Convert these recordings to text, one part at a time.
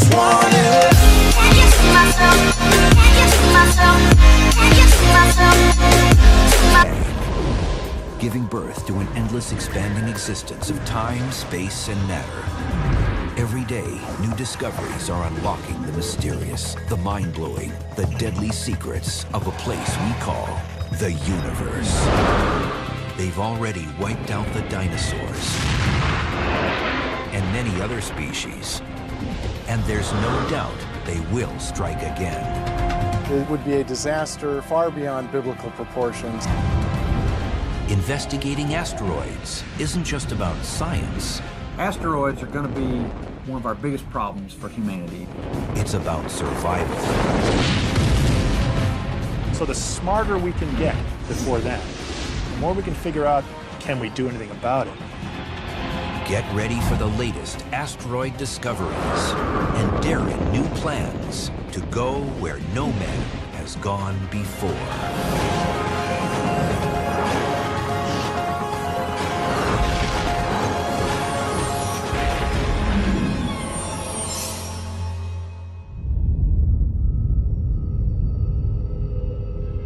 just want it. Can you see myself? Can you see myself? Can you see myself? Giving birth to an endless expanding existence of time, space, and matter. Every day, new discoveries are unlocking the mysterious, the mind-blowing, the deadly secrets of a place we call the universe. They've already wiped out the dinosaurs and many other species. And there's no doubt they will strike again. It would be a disaster far beyond biblical proportions. Investigating asteroids isn't just about science. Asteroids are going to be one of our biggest problems for humanity. It's about survival. So the smarter we can get before then, the more we can figure out, can we do anything about it? Get ready for the latest asteroid discoveries and daring new plans to go where no man has gone before.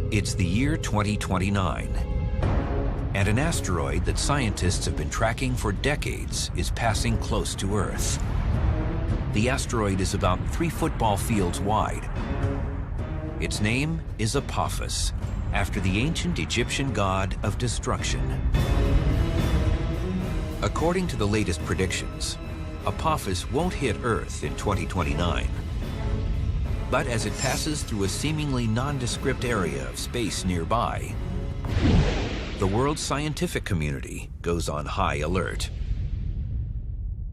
It's the year 2029, and an asteroid that scientists have been tracking for decades is passing close to Earth. The asteroid is about 3 football fields wide. Its name is Apophis, after the ancient Egyptian god of destruction. According to the latest predictions, Apophis won't hit Earth in 2029. But as it passes through a seemingly nondescript area of space nearby, the world's scientific community goes on high alert.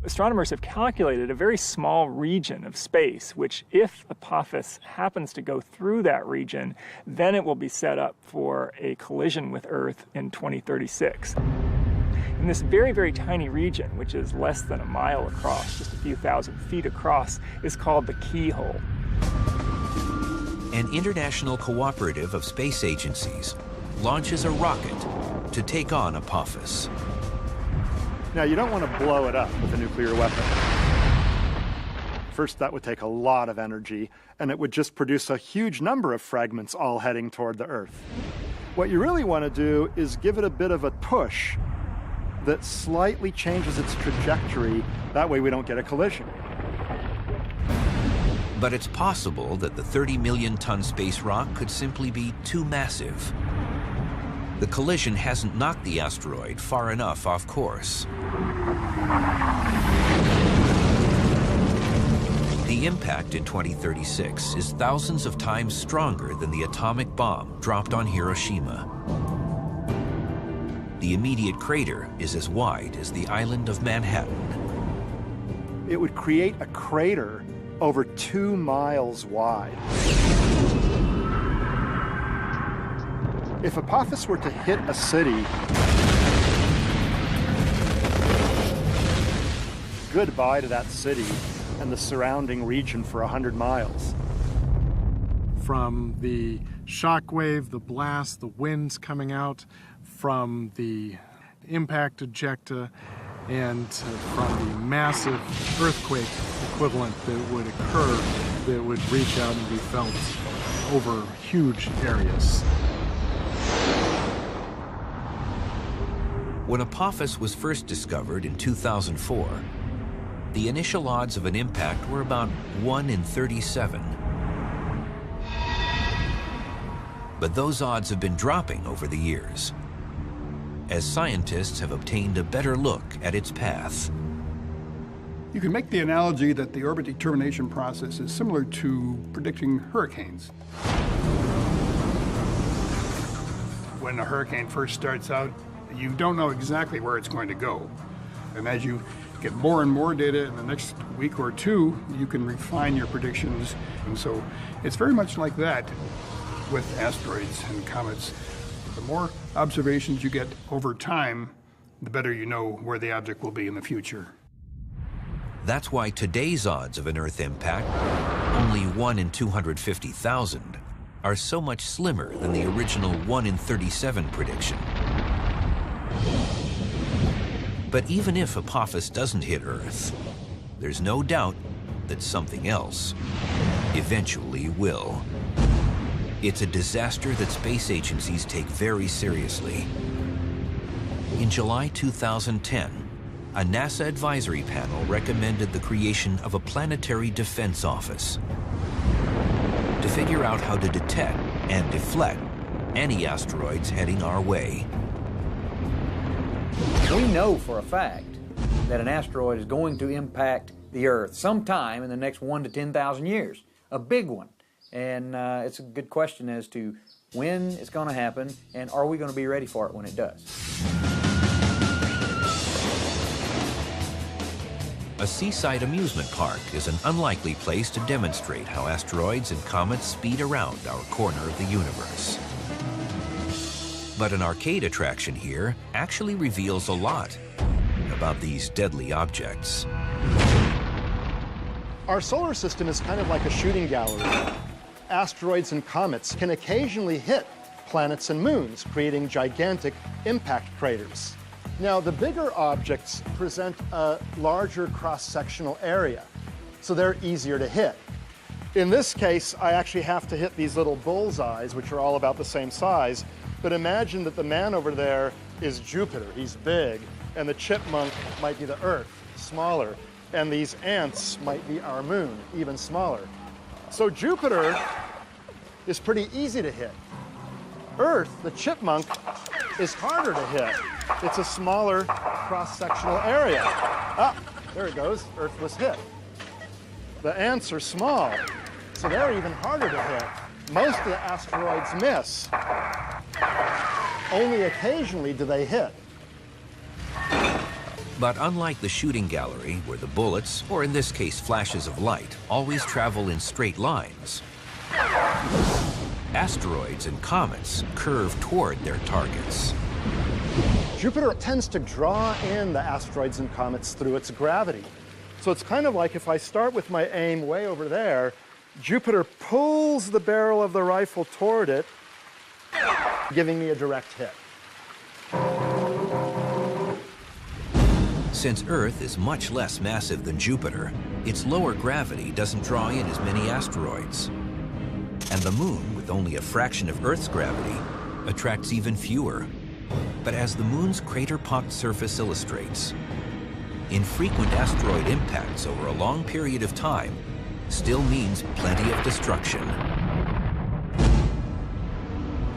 Astronomers have calculated a very small region of space, which if Apophis happens to go through that region, then it will be set up for a collision with Earth in 2036. And this very, very tiny region, which is less than a mile across, just a few thousand feet across, is called the keyhole. An international cooperative of space agencies launches a rocket to take on Apophis. Now, you don't want to blow it up with a nuclear weapon. First, that would take a lot of energy, and it would just produce a huge number of fragments all heading toward the Earth. What you really want to do is give it a bit of a push that slightly changes its trajectory. That way we don't get a collision. But it's possible that the 30-million-ton space rock could simply be too massive. The collision hasn't knocked the asteroid far enough off course. The impact in 2036 is thousands of times stronger than the atomic bomb dropped on Hiroshima. The immediate crater is as wide as the island of Manhattan. It would create a crater over 2 miles wide. If Apophis were to hit a city, goodbye to that city and the surrounding region for 100 miles. From the shock wave, the blast, the winds coming out, from the impact ejecta, and from the massive earthquake equivalent that would occur, that would reach out and be felt over huge areas. When Apophis was first discovered in 2004, the initial odds of an impact were about 1 in 37. But those odds have been dropping over the years, as scientists have obtained a better look at its path. You can make the analogy that the orbit determination process is similar to predicting hurricanes. When a hurricane first starts out, you don't know exactly where it's going to go. And as you get more and more data in the next week or two, you can refine your predictions. And so it's very much like that with asteroids and comets. The more observations you get over time, the better you know where the object will be in the future. That's why today's odds of an Earth impact, only 1 in 250,000, are so much slimmer than the original 1 in 37 prediction. But even if Apophis doesn't hit Earth, there's no doubt that something else eventually will. It's a disaster that space agencies take very seriously. In July 2010, a NASA advisory panel recommended the creation of a planetary defense office to figure out how to detect and deflect any asteroids heading our way. We know for a fact that an asteroid is going to impact the Earth sometime in the next 1 to 10,000 years, a big one. And it's a good question as to when it's going to happen and are we going to be ready for it when it does. A seaside amusement park is an unlikely place to demonstrate how asteroids and comets speed around our corner of the universe. But an arcade attraction here actually reveals a lot about these deadly objects. Our solar system is kind of like a shooting gallery. Asteroids and comets can occasionally hit planets and moons, creating gigantic impact craters. Now, the bigger objects present a larger cross-sectional area, so they're easier to hit. In this case, I actually have to hit these little bullseyes, which are all about the same size, but imagine that the man over there is Jupiter, he's big, and the chipmunk might be the Earth, smaller, and these ants might be our moon, even smaller. So Jupiter is pretty easy to hit. Earth, the chipmunk, is harder to hit. It's a smaller cross-sectional area. Ah, there it goes, Earth was hit. The ants are small, so they're even harder to hit. Most of the asteroids miss. Only occasionally do they hit. But unlike the shooting gallery, where the bullets, or in this case flashes of light, always travel in straight lines, asteroids and comets curve toward their targets. Jupiter tends to draw in the asteroids and comets through its gravity. So it's kind of like if I start with my aim way over there, Jupiter pulls the barrel of the rifle toward it, giving me a direct hit. Since Earth is much less massive than Jupiter, its lower gravity doesn't draw in as many asteroids. And the Moon, with only a fraction of Earth's gravity, attracts even fewer. But as the Moon's crater-pocked surface illustrates, infrequent asteroid impacts over a long period of time still means plenty of destruction.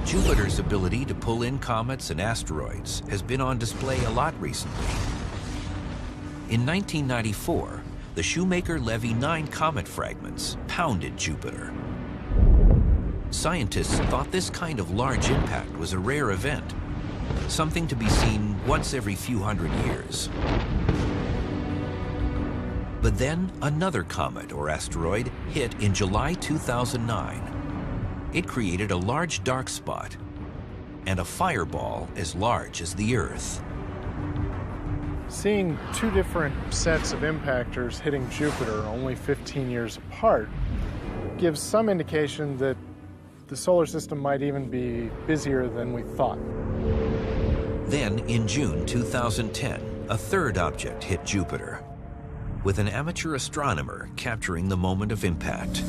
Jupiter's ability to pull in comets and asteroids has been on display a lot recently. In 1994, the Shoemaker-Levy 9 comet fragments pounded Jupiter. Scientists thought this kind of large impact was a rare event, something to be seen once every few hundred years. But then another comet or asteroid hit in July 2009. It created a large dark spot and a fireball as large as the Earth. Seeing two different sets of impactors hitting Jupiter only 15 years apart gives some indication that the solar system might even be busier than we thought. Then, in June 2010, a third object hit Jupiter, with an amateur astronomer capturing the moment of impact.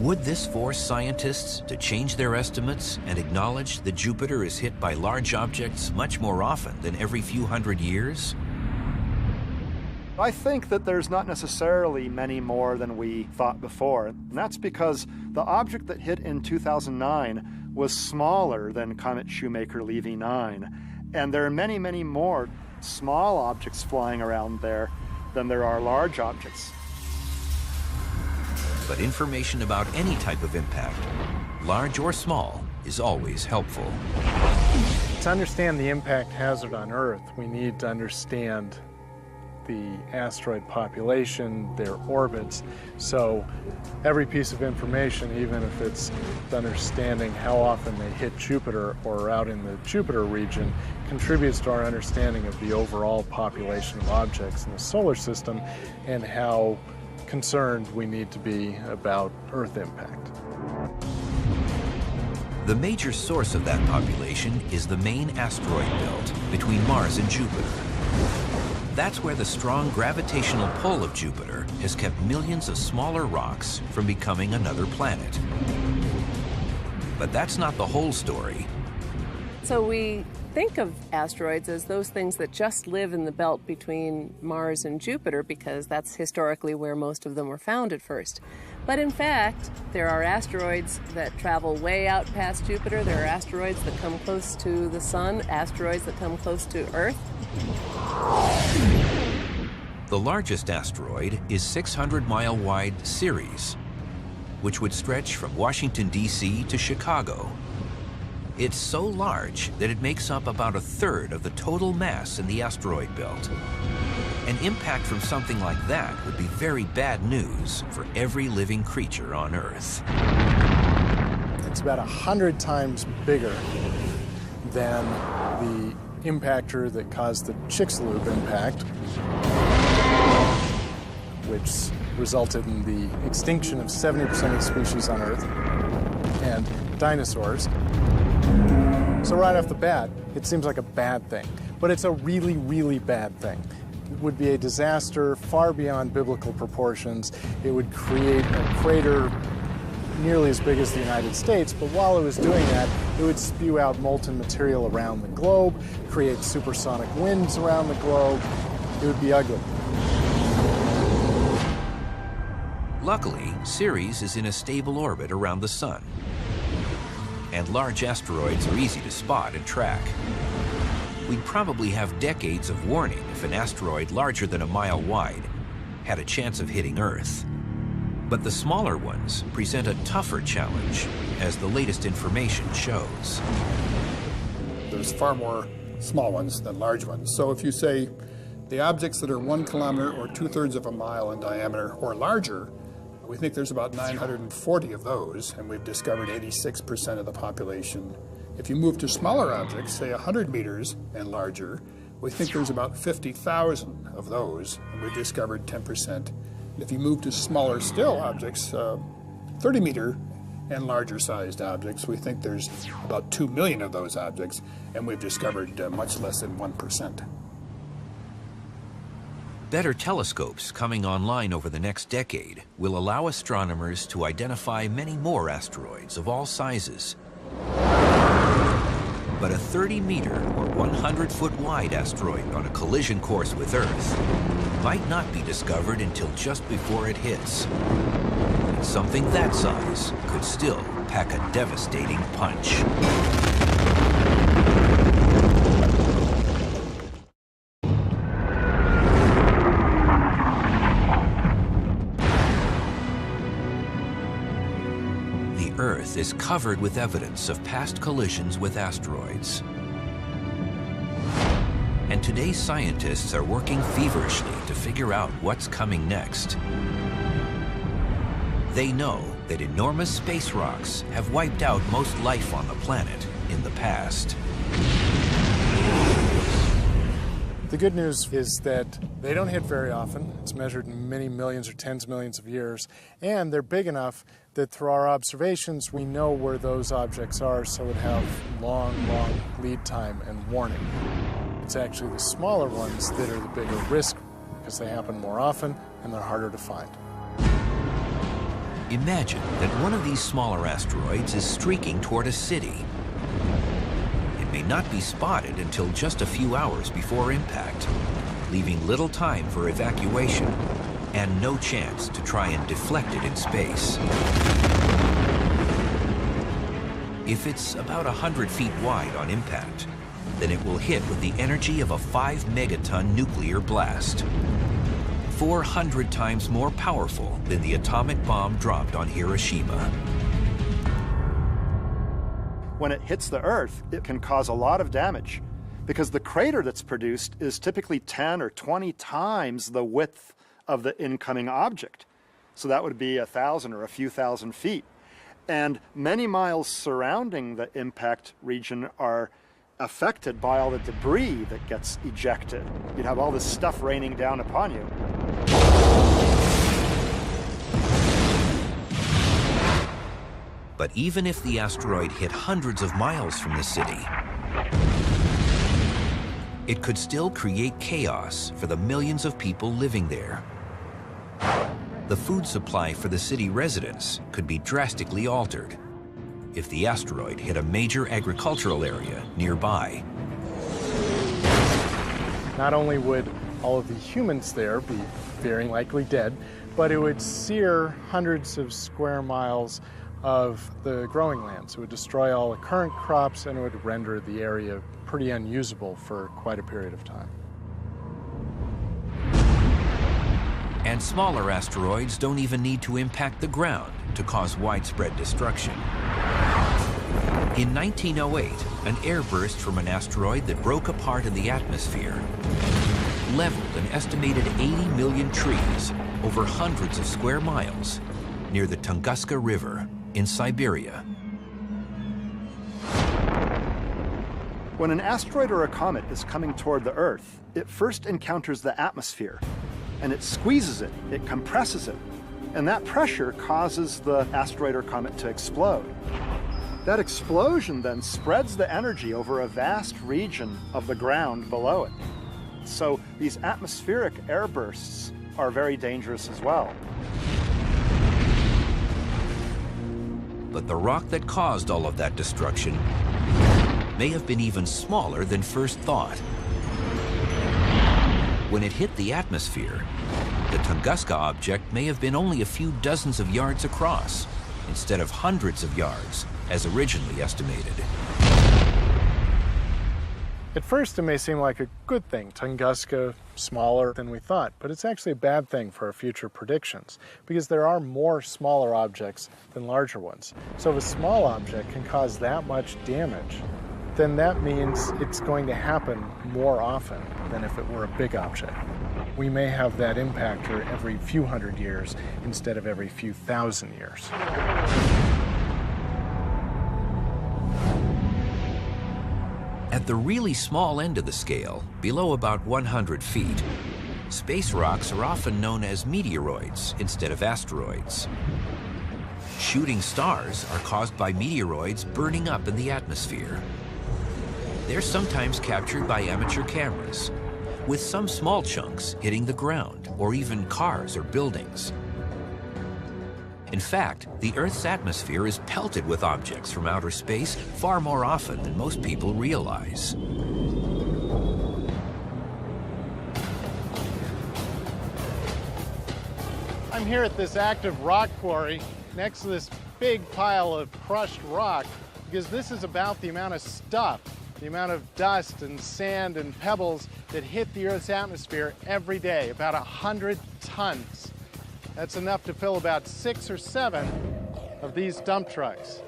Would this force scientists to change their estimates and acknowledge that Jupiter is hit by large objects much more often than every few hundred years? I think that there's not necessarily many more than we thought before, and that's because the object that hit in 2009 was smaller than Comet Shoemaker-Levy 9, and there are many, many more small objects flying around there than there are large objects. But information about any type of impact, large or small, is always helpful. To understand the impact hazard on Earth, we need to understand the asteroid population, their orbits. So every piece of information, even if it's understanding how often they hit Jupiter or out in the Jupiter region, contributes to our understanding of the overall population of objects in the solar system and how concerned we need to be about Earth impact. The major source of that population is the main asteroid belt between Mars and Jupiter. That's where the strong gravitational pull of Jupiter has kept millions of smaller rocks from becoming another planet. But that's not the whole story. So we think of asteroids as those things that just live in the belt between Mars and Jupiter because that's historically where most of them were found at first. But in fact, there are asteroids that travel way out past Jupiter. There are asteroids that come close to the Sun, asteroids that come close to Earth. The largest asteroid is 600-mile-wide Ceres, which would stretch from Washington, D.C. to Chicago. It's so large that it makes up about a third of the total mass in the asteroid belt. An impact from something like that would be very bad news for every living creature on Earth. It's about 100 times bigger than the impactor that caused the Chicxulub impact, which resulted in the extinction of 70% of the species on Earth and dinosaurs. So right off the bat, it seems like a bad thing, but it's a really, really bad thing. It would be a disaster far beyond biblical proportions. It would create a crater nearly as big as the United States, but while it was doing that, it would spew out molten material around the globe, create supersonic winds around the globe. It would be ugly. Luckily, Ceres is in a stable orbit around the Sun, and large asteroids are easy to spot and track. We'd probably have decades of warning if an asteroid larger than a mile wide had a chance of hitting Earth. But the smaller ones present a tougher challenge, as the latest information shows. There's far more small ones than large ones. So if you say the objects that are 1 kilometer or 2/3 of a mile in diameter or larger, we think there's about 940 of those, and we've discovered 86% of the population. If you move to smaller objects, say 100 meters and larger, we think there's about 50,000 of those, and we've discovered 10%. And if you move to smaller still objects, 30 meter and larger sized objects, we think there's about 2 million of those objects, and we've discovered much less than 1%. Better telescopes coming online over the next decade will allow astronomers to identify many more asteroids of all sizes. But a 30-meter or 100-foot wide asteroid on a collision course with Earth might not be discovered until just before it hits. And something that size could still pack a devastating punch. Earth is covered with evidence of past collisions with asteroids. And today's scientists are working feverishly to figure out what's coming next. They know that enormous space rocks have wiped out most life on the planet in the past. The good news is that they don't hit very often. It's measured in many millions or tens of millions of years, and they're big enough that through our observations we know where those objects are, so it have long lead time and warning. It's actually the smaller ones that are the bigger risk because they happen more often and they're harder to find. Imagine that one of these smaller asteroids is streaking toward a city. It may not be spotted until just a few hours before impact, leaving little time for evacuation and no chance to try and deflect it in space. If it's about 100 feet wide on impact, then it will hit with the energy of a 5-megaton nuclear blast, 400 times more powerful than the atomic bomb dropped on Hiroshima. When it hits the Earth, it can cause a lot of damage because the crater that's produced is typically 10 or 20 times the width of the incoming object. So that would be 1,000 or a few thousand feet. And many miles surrounding the impact region are affected by all the debris that gets ejected. You'd have all this stuff raining down upon you. But even if the asteroid hit hundreds of miles from the city, it could still create chaos for the millions of people living there. The food supply for the city residents could be drastically altered if the asteroid hit a major agricultural area nearby. Not only would all of the humans there be very likely dead, but it would sear hundreds of square miles of the growing lands. It would destroy all the current crops, and it would render the area pretty unusable for quite a period of time. And smaller asteroids don't even need to impact the ground to cause widespread destruction. In 1908, an airburst from an asteroid that broke apart in the atmosphere leveled an estimated 80 million trees over hundreds of square miles near the Tunguska River in Siberia. When an asteroid or a comet is coming toward the Earth, it first encounters the atmosphere, and it squeezes it, it compresses it, and that pressure causes the asteroid or comet to explode. That explosion then spreads the energy over a vast region of the ground below it. So these atmospheric airbursts are very dangerous as well. But the rock that caused all of that destruction may have been even smaller than first thought. When it hit the atmosphere, the Tunguska object may have been only a few dozens of yards across, instead of hundreds of yards, as originally estimated. At first, it may seem like a good thing, Tunguska smaller than we thought, but it's actually a bad thing for our future predictions, because there are more smaller objects than larger ones. So if a small object can cause that much damage, then that means it's going to happen more often than if it were a big object. We may have that impactor every few hundred years instead of every few thousand years. At the really small end of the scale, below about 100 feet, space rocks are often known as meteoroids instead of asteroids. Shooting stars are caused by meteoroids burning up in the atmosphere. They're sometimes captured by amateur cameras, with some small chunks hitting the ground or even cars or buildings. In fact, the Earth's atmosphere is pelted with objects from outer space far more often than most people realize. I'm here at this active rock quarry next to this big pile of crushed rock because this is about the amount of stuff, the amount of dust and sand and pebbles that hit the Earth's atmosphere every day, about 100 tons. That's enough to fill about 6 or 7 of these dump trucks.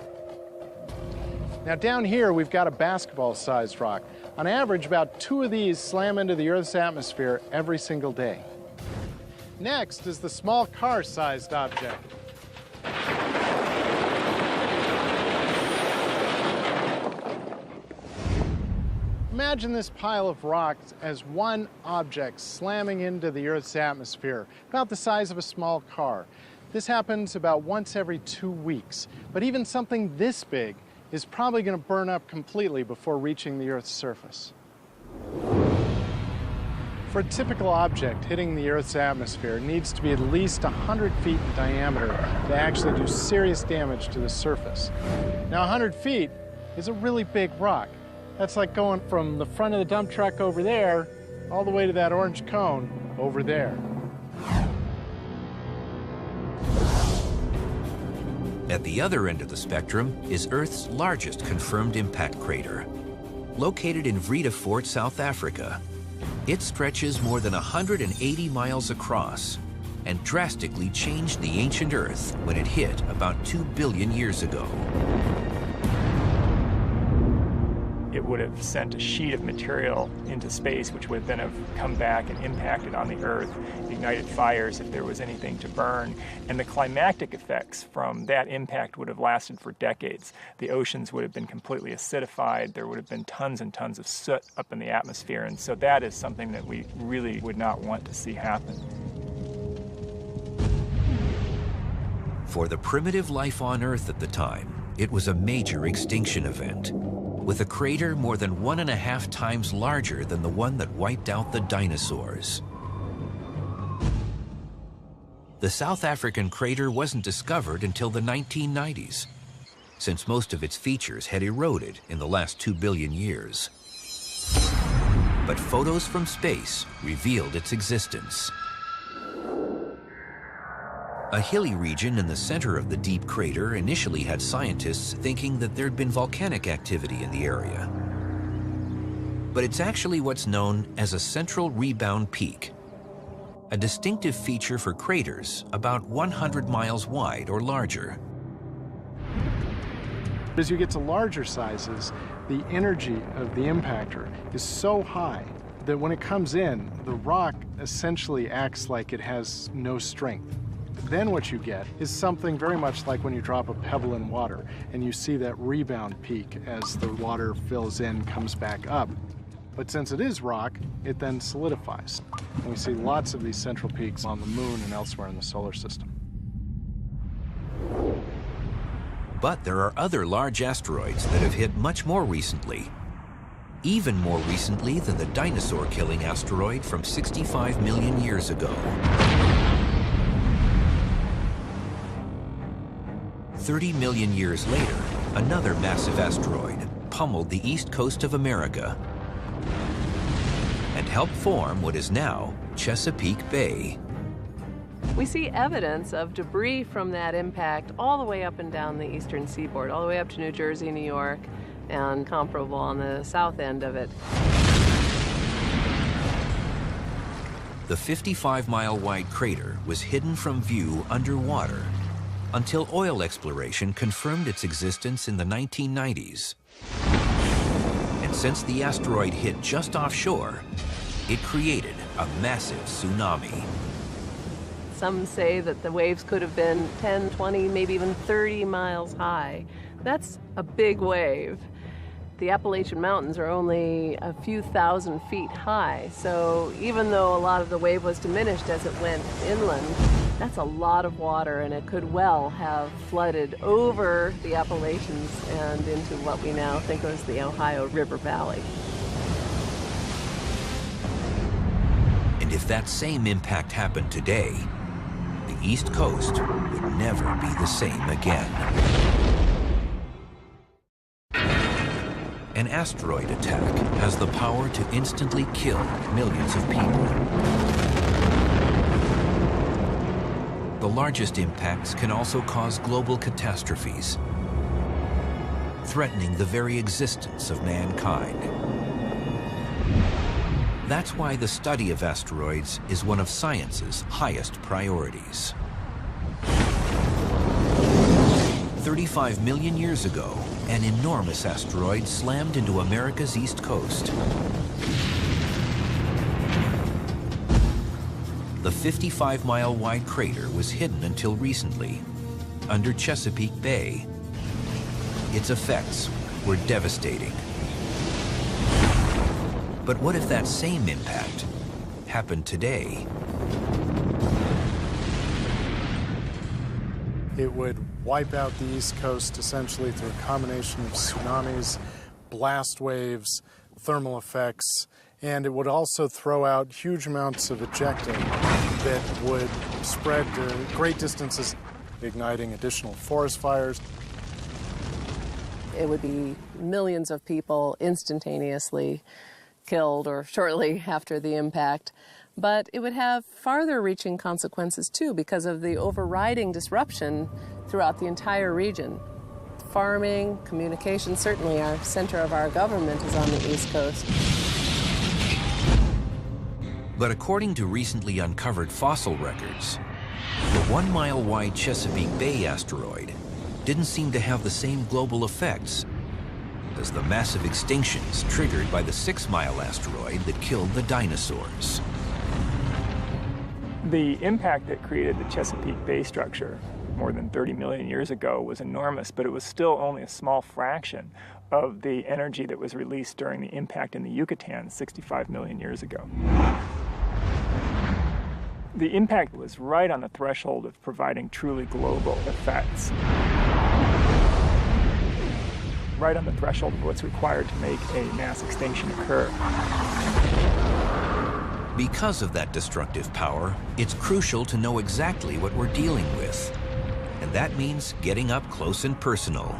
Now down here, we've got a basketball-sized rock. On average, about 2 of these slam into the Earth's atmosphere every single day. Next is the small car-sized object. Imagine this pile of rocks as one object slamming into the Earth's atmosphere, about the size of a small car. This happens about once every 2 weeks, but even something this big is probably going to burn up completely before reaching the Earth's surface. For a typical object hitting the Earth's atmosphere, it needs to be at least 100 feet in diameter to actually do serious damage to the surface. Now 100 feet is a really big rock. That's like going from the front of the dump truck over there all the way to that orange cone over there. At the other end of the spectrum is Earth's largest confirmed impact crater. Located in Vredefort, South Africa, it stretches more than 180 miles across and drastically changed the ancient Earth when it hit about 2 billion years ago. It would have sent a sheet of material into space, which would then have come back and impacted on the Earth, ignited fires if there was anything to burn. And the climactic effects from that impact would have lasted for decades. The oceans would have been completely acidified. There would have been tons and tons of soot up in the atmosphere. And so that is something that we really would not want to see happen. For the primitive life on Earth at the time, it was a major extinction event. with a crater more than 1.5 times larger than the one that wiped out the dinosaurs. The South African crater wasn't discovered until the 1990s, since most of its features had eroded in the last 2 billion years. But photos from space revealed its existence. A hilly region in the center of the deep crater initially had scientists thinking that there'd been volcanic activity in the area. But it's actually what's known as a central rebound peak, a distinctive feature for craters about 100 miles wide or larger. As you get to larger sizes, the energy of the impactor is so high that when it comes in, the rock essentially acts like it has no strength. Then what you get is something very much like when you drop a pebble in water and you see that rebound peak as the water fills in, comes back up. But since it is rock, it then solidifies. And we see lots of these central peaks on the moon and elsewhere in the solar system. But there are other large asteroids that have hit much more recently. Even more recently than the dinosaur-killing asteroid from 65 million years ago. 30 million years later, another massive asteroid pummeled the east coast of America and helped form what is now Chesapeake Bay. We see evidence of debris from that impact all the way up and down the eastern seaboard, all the way up to New Jersey, New York, and comparable on the south end of it. The 55-mile wide crater was hidden from view underwater until oil exploration confirmed its existence in the 1990s. And since the asteroid hit just offshore, it created a massive tsunami. Some say that the waves could have been 10, 20, maybe even 30 miles high. That's a big wave. The Appalachian Mountains are only a few thousand feet high, so even though a lot of the wave was diminished as it went inland, that's a lot of water, and it could well have flooded over the Appalachians and into what we now think of as the Ohio River Valley. And if that same impact happened today, the East Coast would never be the same again. An asteroid attack has the power to instantly kill millions of people. The largest impacts can also cause global catastrophes, threatening the very existence of mankind. That's why the study of asteroids is one of science's highest priorities. 35 million years ago, an enormous asteroid slammed into America's east coast. The 55-mile wide crater was hidden until recently, under Chesapeake Bay. Its effects were devastating. But what if that same impact happened today? It would wipe out the East Coast essentially through a combination of tsunamis, blast waves, thermal effects, and it would also throw out huge amounts of ejecta that would spread to great distances, igniting additional forest fires. It would be millions of people instantaneously killed or shortly after the impact. But it would have farther-reaching consequences, too, because of the overriding disruption throughout the entire region. Farming, communication, certainly our center of our government is on the East Coast. But according to recently uncovered fossil records, the 1-mile-wide Chesapeake Bay asteroid didn't seem to have the same global effects as the massive extinctions triggered by the 6-mile asteroid that killed the dinosaurs. The impact that created the Chesapeake Bay structure more than 30 million years ago was enormous, but it was still only a small fraction of the energy that was released during the impact in the Yucatan 65 million years ago. The impact was right on the threshold of providing truly global effects. right on the threshold of what's required to make a mass extinction occur. Because of that destructive power, it's crucial to know exactly what we're dealing with. And that means getting up close and personal.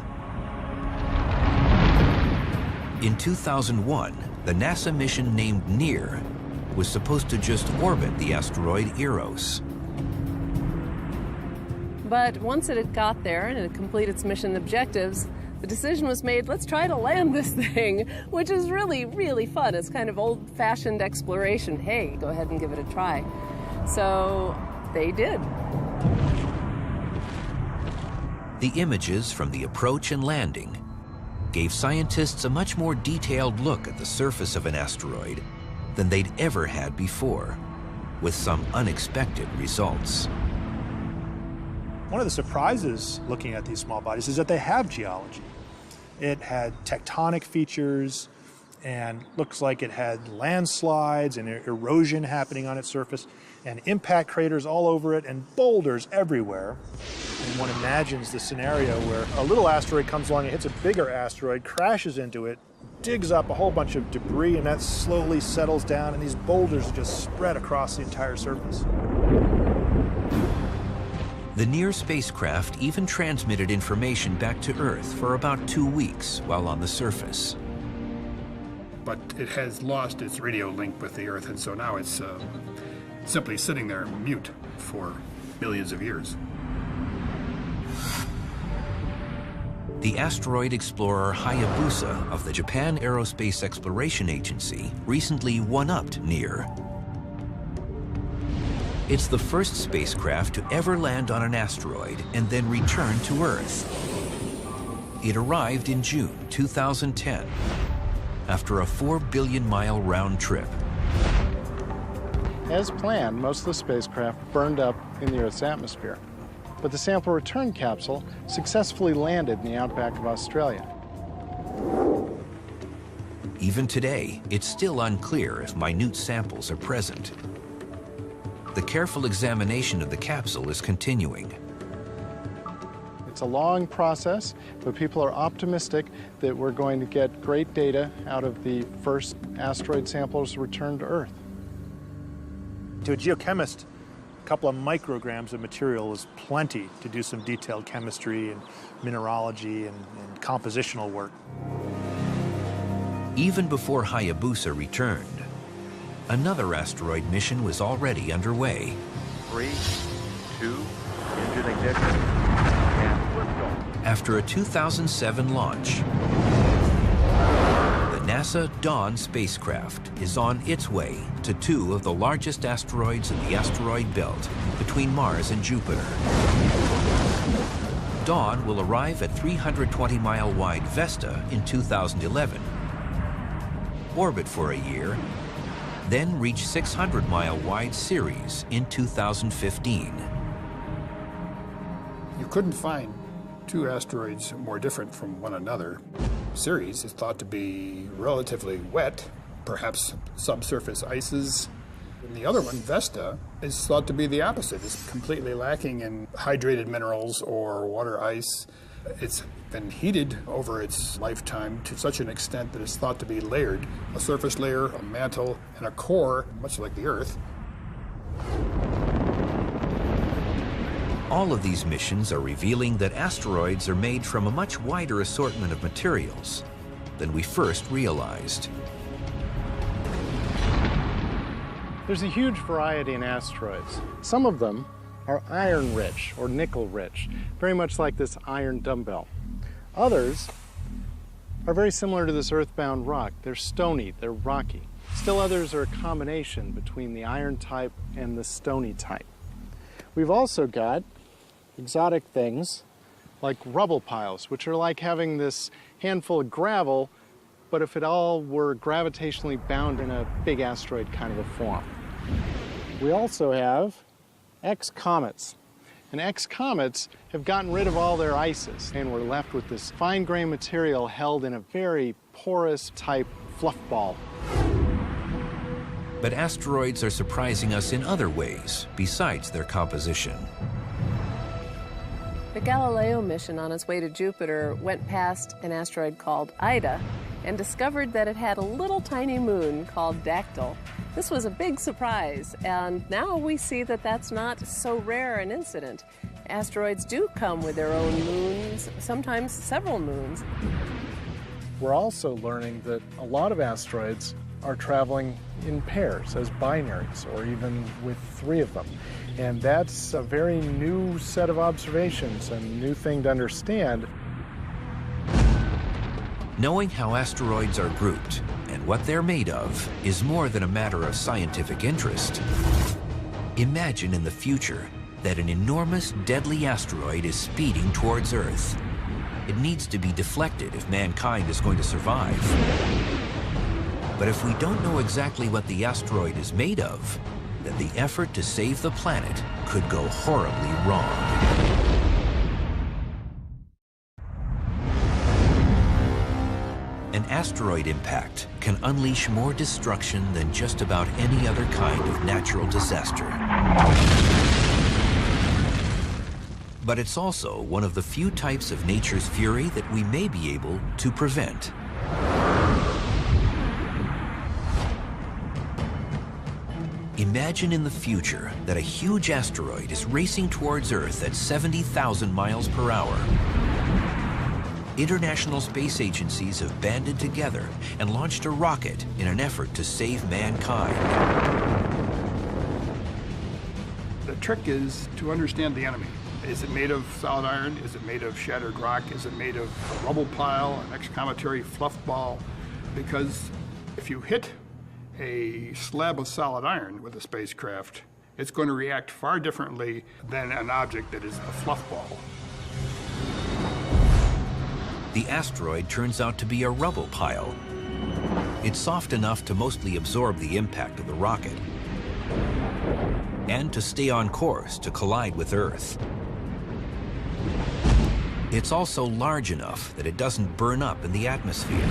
In 2001, the NASA mission named NEAR was supposed to just orbit the asteroid Eros. But once it had got there and it had completed its mission objectives, the decision was made, let's try to land this thing, which is really, really fun. It's kind of old-fashioned exploration. Hey, go ahead and give it a try. So they did. The images from the approach and landing gave scientists a much more detailed look at the surface of an asteroid than they'd ever had before, with some unexpected results. One of the surprises looking at these small bodies is that they have geology. It had tectonic features and looks like it had landslides and erosion happening on its surface and impact craters all over it and boulders everywhere. And one imagines the scenario where a little asteroid comes along and hits a bigger asteroid, crashes into it, digs up a whole bunch of debris, and that slowly settles down, and these boulders just spread across the entire surface. The NEAR spacecraft even transmitted information back to Earth for about 2 weeks while on the surface. But it has lost its radio link with the Earth, and so now it's simply sitting there mute for billions of years. The asteroid explorer Hayabusa of the Japan Aerospace Exploration Agency recently one-upped NEAR. It's the first spacecraft to ever land on an asteroid and then return to Earth. It arrived in June 2010 after a 4 billion-mile round trip. As planned, most of the spacecraft burned up in the Earth's atmosphere, but the sample return capsule successfully landed in the outback of Australia. Even today, it's still unclear if minute samples are present. The careful examination of the capsule is continuing. It's a long process, but people are optimistic that we're going to get great data out of the first asteroid samples returned to Earth. To a geochemist, a couple of micrograms of material is plenty to do some detailed chemistry and mineralogy and compositional work. Even before Hayabusa returned, another asteroid mission was already underway. 3, 2, engine ignition, and liftoff. After a 2007 launch, the NASA Dawn spacecraft is on its way to 2 of the largest asteroids in the asteroid belt between Mars and Jupiter. Dawn will arrive at 320-mile-wide Vesta in 2011, orbit for a year, then reach 600-mile-wide Ceres in 2015. You couldn't find 2 asteroids more different from one another. Ceres is thought to be relatively wet, perhaps subsurface ices. And the other one, Vesta, is thought to be the opposite. It's completely lacking in hydrated minerals or water ice. It's been heated over its lifetime to such an extent that it's thought to be layered. A surface layer, a mantle, and a core, much like the Earth. All of these missions are revealing that asteroids are made from a much wider assortment of materials than we first realized. There's a huge variety in asteroids. Some of them are iron-rich or nickel-rich, very much like this iron dumbbell. Others are very similar to this earthbound rock. They're stony, they're rocky. Still others are a combination between the iron type and the stony type. We've also got exotic things like rubble piles, which are like having this handful of gravel, but if it all were gravitationally bound in a big asteroid kind of a form. We also have X-comets. And X-comets have gotten rid of all their ices, and we're left with this fine-grained material held in a very porous type fluff ball. But asteroids are surprising us in other ways besides their composition. The Galileo mission on its way to Jupiter went past an asteroid called Ida and discovered that it had a little tiny moon called Dactyl. This was a big surprise, and now we see that that's not so rare an incident. Asteroids do come with their own moons, sometimes several moons. We're also learning that a lot of asteroids are traveling in pairs, as binaries, or even with 3 of them. And that's a very new set of observations and a new thing to understand. Knowing how asteroids are grouped and what they're made of is more than a matter of scientific interest. Imagine in the future that an enormous, deadly asteroid is speeding towards Earth. It needs to be deflected if mankind is going to survive. But if we don't know exactly what the asteroid is made of, then the effort to save the planet could go horribly wrong. An asteroid impact can unleash more destruction than just about any other kind of natural disaster. But it's also one of the few types of nature's fury that we may be able to prevent. Imagine in the future that a huge asteroid is racing towards Earth at 70,000 miles per hour. International space agencies have banded together and launched a rocket in an effort to save mankind. The trick is to understand the enemy. Is it made of solid iron? Is it made of shattered rock? Is it made of a rubble pile, an excometary fluff ball? Because if you hit a slab of solid iron with a spacecraft, it's going to react far differently than an object that is a fluff ball. The asteroid turns out to be a rubble pile. It's soft enough to mostly absorb the impact of the rocket and to stay on course to collide with Earth. It's also large enough that it doesn't burn up in the atmosphere.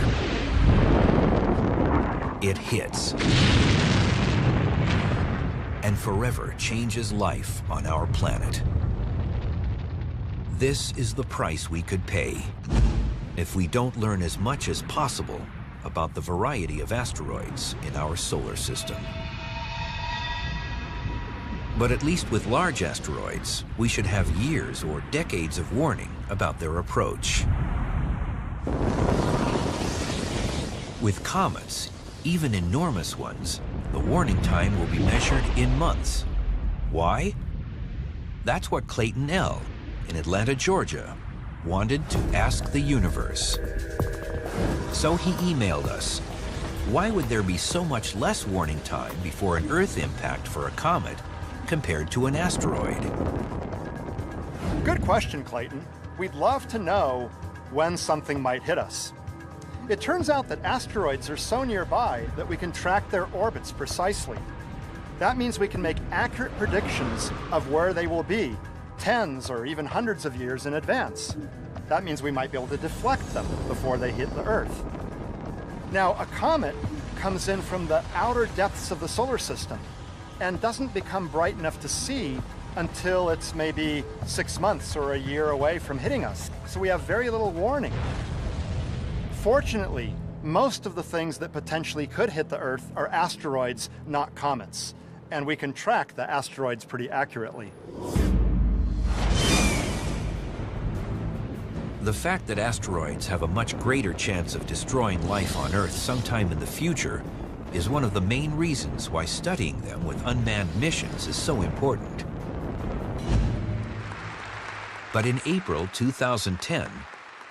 It hits and forever changes life on our planet. This is the price we could pay if we don't learn as much as possible about the variety of asteroids in our solar system. But at least with large asteroids, we should have years or decades of warning about their approach. With comets, even enormous ones, the warning time will be measured in months. Why? That's what Clayton L. in Atlanta, Georgia, wanted to ask the universe. So he emailed us, why would there be so much less warning time before an Earth impact for a comet compared to an asteroid? Good question, Clayton. We'd love to know when something might hit us. It turns out that asteroids are so nearby that we can track their orbits precisely. That means we can make accurate predictions of where they will be, tens or even hundreds of years in advance. That means we might be able to deflect them before they hit the Earth. Now, a comet comes in from the outer depths of the solar system and doesn't become bright enough to see until it's maybe 6 months or a year away from hitting us. So we have very little warning. Fortunately, most of the things that potentially could hit the Earth are asteroids, not comets, and we can track the asteroids pretty accurately. The fact that asteroids have a much greater chance of destroying life on Earth sometime in the future is one of the main reasons why studying them with unmanned missions is so important. But in April 2010,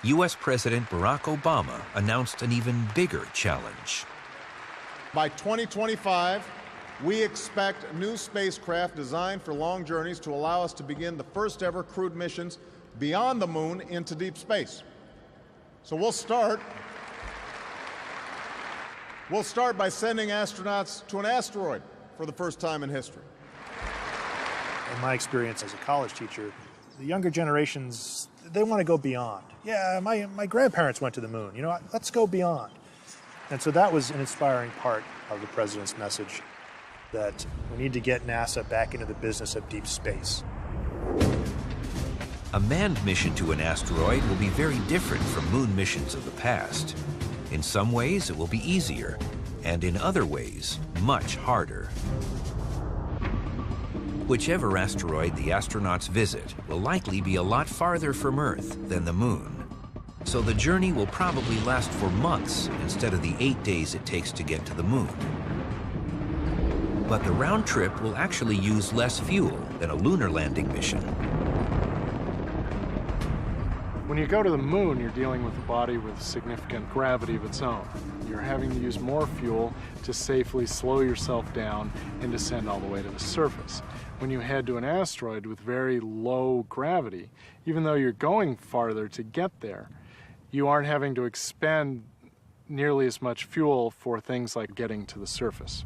U.S. President Barack Obama announced an even bigger challenge. By 2025, we expect new spacecraft designed for long journeys to allow us to begin the first ever crewed missions beyond the moon into deep space. So we'll start by sending astronauts to an asteroid for the first time in history. In my experience as a college teacher, the younger generations, they want to go beyond. Yeah, my grandparents went to the moon. You know, let's go beyond. And so that was an inspiring part of the president's message, that we need to get NASA back into the business of deep space. A manned mission to an asteroid will be very different from moon missions of the past. In some ways, it will be easier, and in other ways, much harder. Whichever asteroid the astronauts visit will likely be a lot farther from Earth than the moon. So the journey will probably last for months instead of the 8 days it takes to get to the moon. But the round trip will actually use less fuel than a lunar landing mission. When you go to the moon, you're dealing with a body with significant gravity of its own. You're having to use more fuel to safely slow yourself down and descend all the way to the surface. When you head to an asteroid with very low gravity, even though you're going farther to get there, you aren't having to expend nearly as much fuel for things like getting to the surface.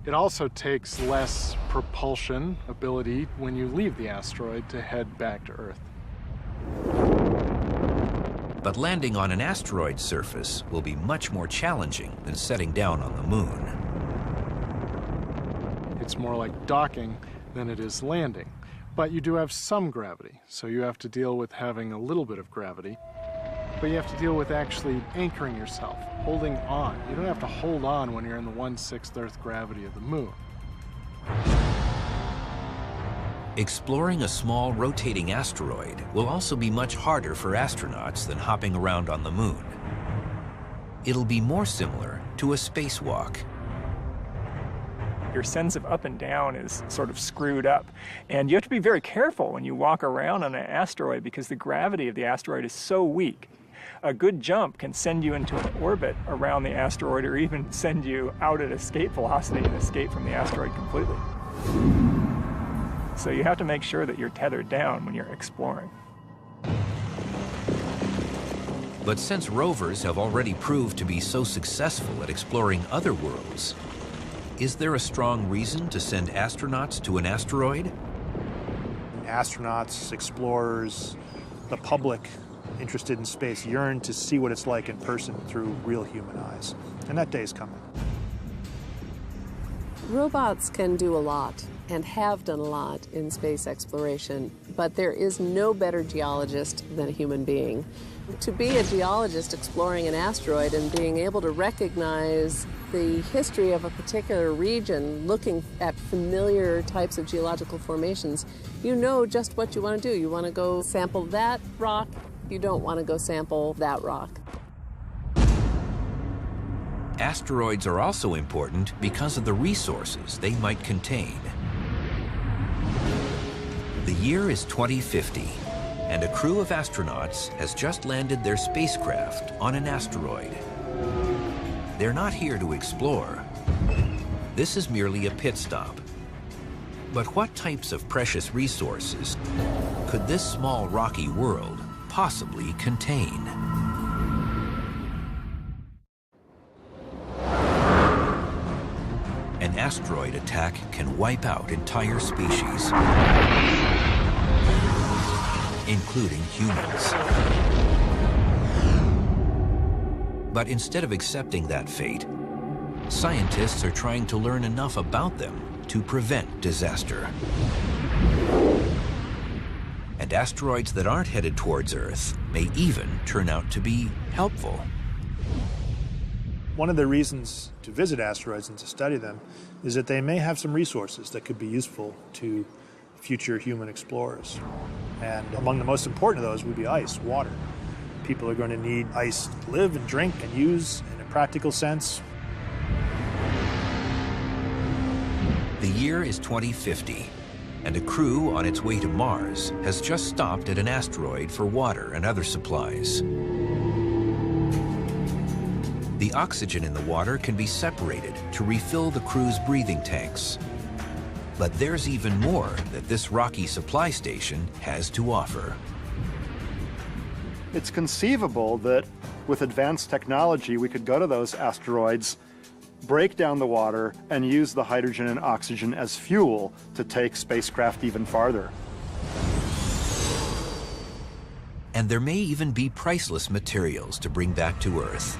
It also takes less propulsion ability when you leave the asteroid to head back to Earth. But landing on an asteroid's surface will be much more challenging than setting down on the moon. It's more like docking than it is landing. But you do have some gravity, so you have to deal with having a little bit of gravity. But you have to deal with actually anchoring yourself, holding on. You don't have to hold on when you're in the 1/6 Earth gravity of the moon. Exploring a small rotating asteroid will also be much harder for astronauts than hopping around on the moon. It'll be more similar to a spacewalk. Your sense of up and down is sort of screwed up. And you have to be very careful when you walk around on an asteroid because the gravity of the asteroid is so weak. A good jump can send you into an orbit around the asteroid or even send you out at escape velocity and escape from the asteroid completely. So you have to make sure that you're tethered down when you're exploring. But since rovers have already proved to be so successful at exploring other worlds, is there a strong reason to send astronauts to an asteroid? Astronauts, explorers, the public interested in space yearn to see what it's like in person through real human eyes. And that day is coming. Robots can do a lot and have done a lot in space exploration, but there is no better geologist than a human being. To be a geologist exploring an asteroid and being able to recognize the history of a particular region, looking at familiar types of geological formations, you know just what you want to do. You want to go sample that rock, you don't want to go sample that rock. Asteroids are also important because of the resources they might contain. The year is 2050, and a crew of astronauts has just landed their spacecraft on an asteroid. They're not here to explore. This is merely a pit stop. But what types of precious resources could this small rocky world possibly contain? An asteroid attack can wipe out entire species, including humans. But instead of accepting that fate, scientists are trying to learn enough about them to prevent disaster. And asteroids that aren't headed towards Earth may even turn out to be helpful. One of the reasons to visit asteroids and to study them is that they may have some resources that could be useful to future human explorers. And among the most important of those would be ice, water. People are going to need ice to live and drink and use in a practical sense. The year is 2050, and a crew on its way to Mars has just stopped at an asteroid for water and other supplies. The oxygen in the water can be separated to refill the crew's breathing tanks. But there's even more that this rocky supply station has to offer. It's conceivable that with advanced technology, we could go to those asteroids, break down the water, and use the hydrogen and oxygen as fuel to take spacecraft even farther. And there may even be priceless materials to bring back to Earth.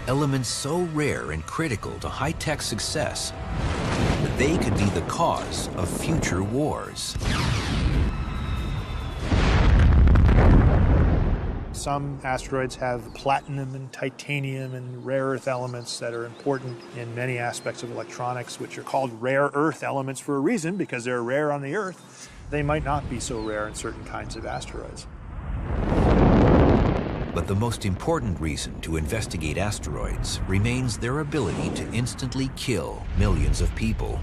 Elements so rare and critical to high-tech success that they could be the cause of future wars. Some asteroids have platinum and titanium and rare earth elements that are important in many aspects of electronics, which are called rare earth elements for a reason, because they're rare on the Earth. They might not be so rare in certain kinds of asteroids. But the most important reason to investigate asteroids remains their ability to instantly kill millions of people,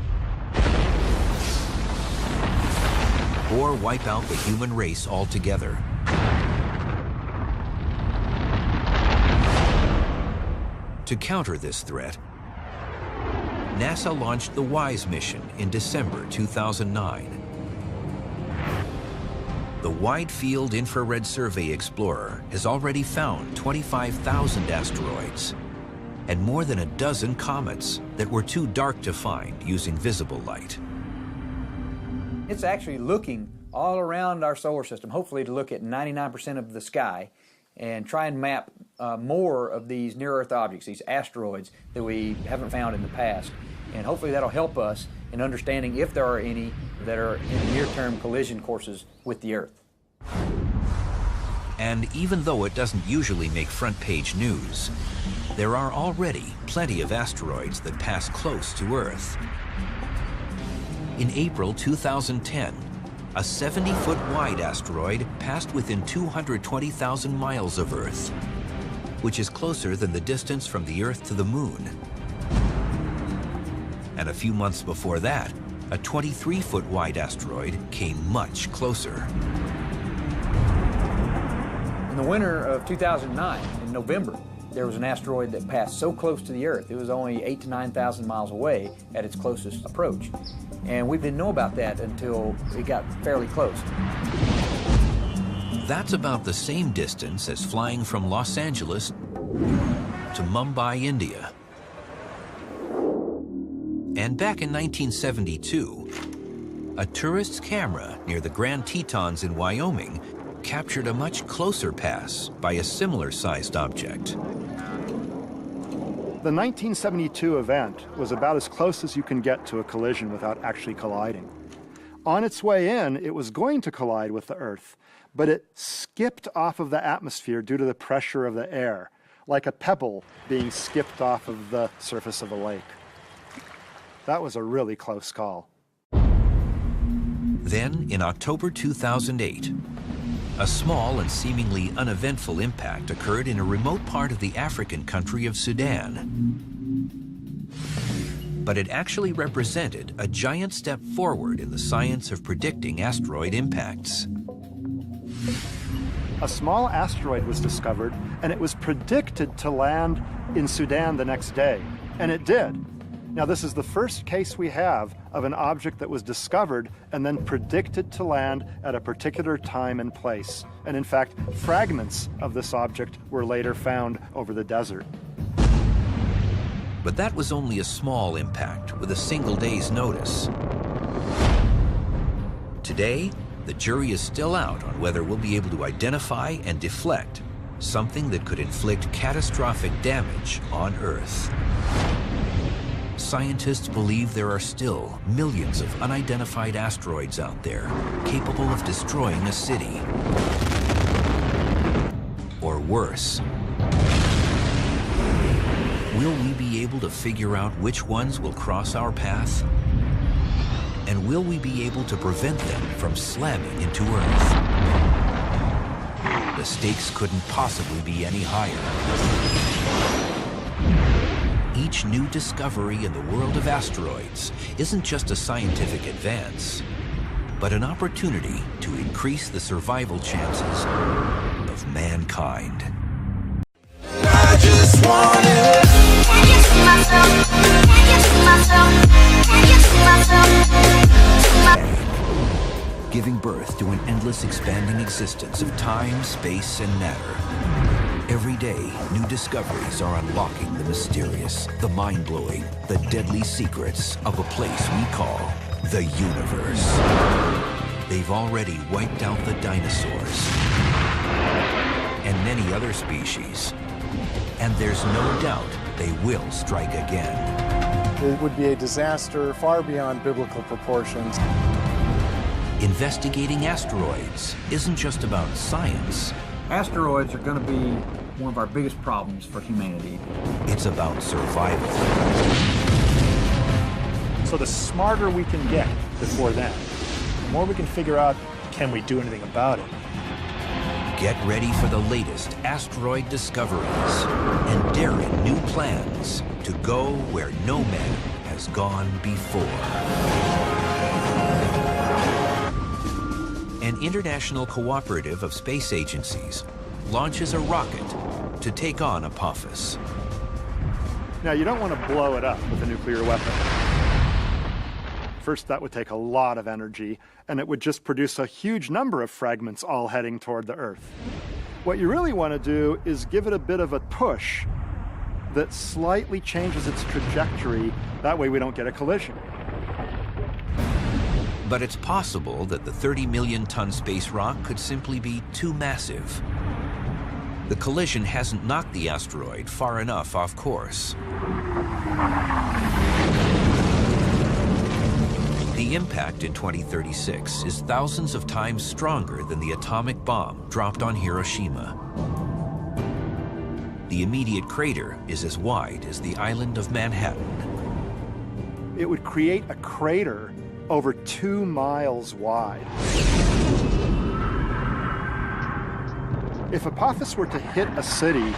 or wipe out the human race altogether. To counter this threat, NASA launched the WISE mission in December 2009. The Wide Field Infrared Survey Explorer has already found 25,000 asteroids and more than a dozen comets that were too dark to find using visible light. It's actually looking all around our solar system, hopefully to look at 99% of the sky and try and map more of these near-Earth objects, these asteroids that we haven't found in the past. And hopefully that'll help us in understanding if there are any that are in near-term collision courses with the Earth. And even though it doesn't usually make front-page news, there are already plenty of asteroids that pass close to Earth. In April 2010, a 70-foot wide asteroid passed within 220,000 miles of Earth, which is closer than the distance from the Earth to the Moon. And a few months before that, a 23-foot wide asteroid came much closer. In the winter of 2009, in November, there was an asteroid that passed so close to the Earth, it was only 8,000 to 9,000 miles away at its closest approach. And we didn't know about that until it got fairly close. That's about the same distance as flying from Los Angeles to Mumbai, India. And back in 1972, a tourist's camera near the Grand Tetons in Wyoming captured a much closer pass by a similar-sized object. The 1972 event was about as close as you can get to a collision without actually colliding. On its way in, it was going to collide with the Earth, but it skipped off of the atmosphere due to the pressure of the air, like a pebble being skipped off of the surface of a lake. That was a really close call. Then, in October 2008, a small and seemingly uneventful impact occurred in a remote part of the African country of Sudan. But it actually represented a giant step forward in the science of predicting asteroid impacts. A small asteroid was discovered, and it was predicted to land in Sudan the next day, and it did. Now, this is the first case we have of an object that was discovered and then predicted to land at a particular time and place. And in fact, fragments of this object were later found over the desert. But that was only a small impact with a single day's notice. Today, the jury is still out on whether we'll be able to identify and deflect something that could inflict catastrophic damage on Earth. Scientists believe there are still millions of unidentified asteroids out there capable of destroying a city. Or worse. Will we be able to figure out which ones will cross our path? And will we be able to prevent them from slamming into Earth? The stakes couldn't possibly be any higher. Each new discovery in the world of asteroids isn't just a scientific advance, but an opportunity to increase the survival chances of mankind. I just wanna. Can you see myself? Can you see myself? Can you see myself? Giving birth to an endless expanding existence of time, space, and matter. Every day, new discoveries are unlocking the mysterious, the mind-blowing, the deadly secrets of a place we call the universe. They've already wiped out the dinosaurs and many other species. And there's no doubt they will strike again. It would be a disaster far beyond biblical proportions. Investigating asteroids isn't just about science, Asteroids are going to be one of our biggest problems for humanity. It's about survival. So the smarter we can get before then, the more we can figure out, can we do anything about it? Get ready for the latest asteroid discoveries and daring new plans to go where no man has gone before. An international cooperative of space agencies launches a rocket to take on Apophis. Now, you don't want to blow it up with a nuclear weapon. First, that would take a lot of energy, and it would just produce a huge number of fragments all heading toward the Earth. What you really want to do is give it a bit of a push that slightly changes its trajectory. That way we don't get a collision. But it's possible that the 30-million-ton space rock could simply be too massive. The collision hasn't knocked the asteroid far enough off course. The impact in 2036 is thousands of times stronger than the atomic bomb dropped on Hiroshima. The immediate crater is as wide as the island of Manhattan. It would create a crater over 2 miles wide. If Apophis were to hit a city,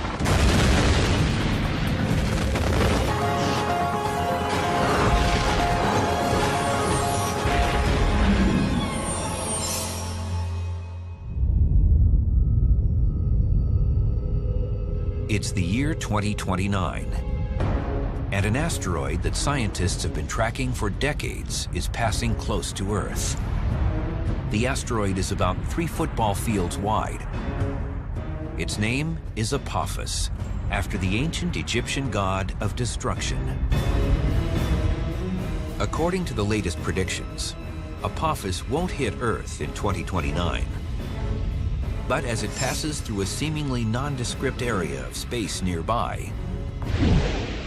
it's the year 2029, and an asteroid that scientists have been tracking for decades is passing close to Earth. The asteroid is about 3 football fields wide. Its name is Apophis, after the ancient Egyptian god of destruction. According to the latest predictions, Apophis won't hit Earth in 2029. But as it passes through a seemingly nondescript area of space nearby,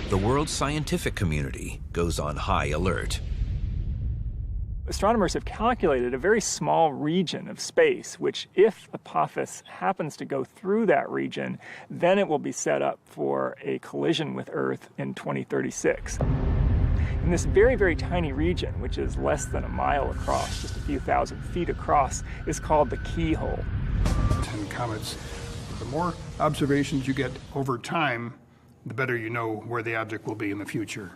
the world's scientific community goes on high alert. Astronomers have calculated a very small region of space, which if Apophis happens to go through that region, then it will be set up for a collision with Earth in 2036. And this very, very tiny region, which is less than a mile across, just a few thousand feet across, is called the keyhole. 10 comets. The more observations you get over time, the better you know where the object will be in the future.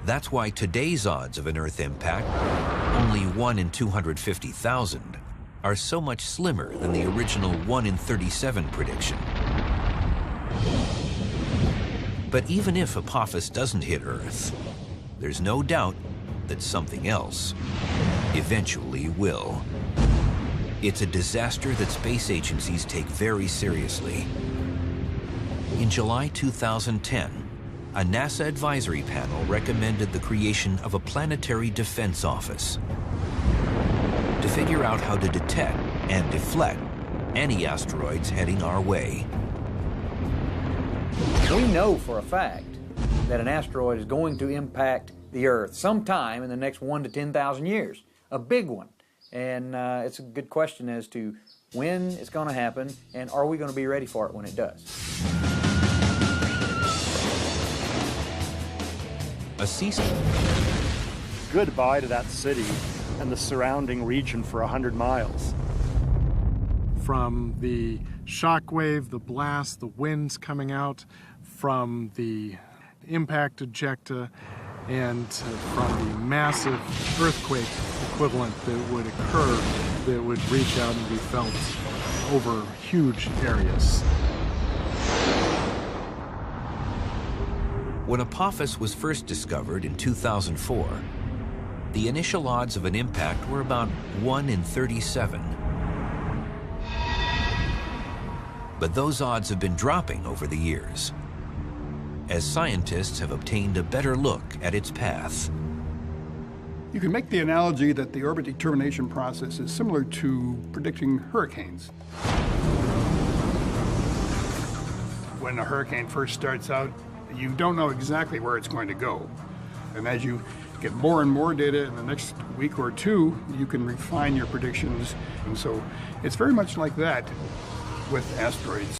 That's why today's odds of an Earth impact, only 1 in 250,000, are so much slimmer than the original 1 in 37 prediction. But even if Apophis doesn't hit Earth, there's no doubt that something else eventually will. It's a disaster that space agencies take very seriously. In July 2010, a NASA advisory panel recommended the creation of a planetary defense office to figure out how to detect and deflect any asteroids heading our way. We know for a fact that an asteroid is going to impact the Earth sometime in the next 1 to 10,000 years, a big one. And it's a good question as to when it's going to happen and are we going to be ready for it when it does. Goodbye to that city and the surrounding region for 100 miles. From the shock wave, the blast, the winds coming out, from the impact ejecta, and from the massive earthquake equivalent that would occur that would reach out and be felt over huge areas. When Apophis was first discovered in 2004, the initial odds of an impact were about 1 in 37. But those odds have been dropping over the years, as scientists have obtained a better look at its path. You can make the analogy that the orbit determination process is similar to predicting hurricanes. When a hurricane first starts out, you don't know exactly where it's going to go. And as you get more and more data in the next week or two, you can refine your predictions. And so it's very much like that. with asteroids.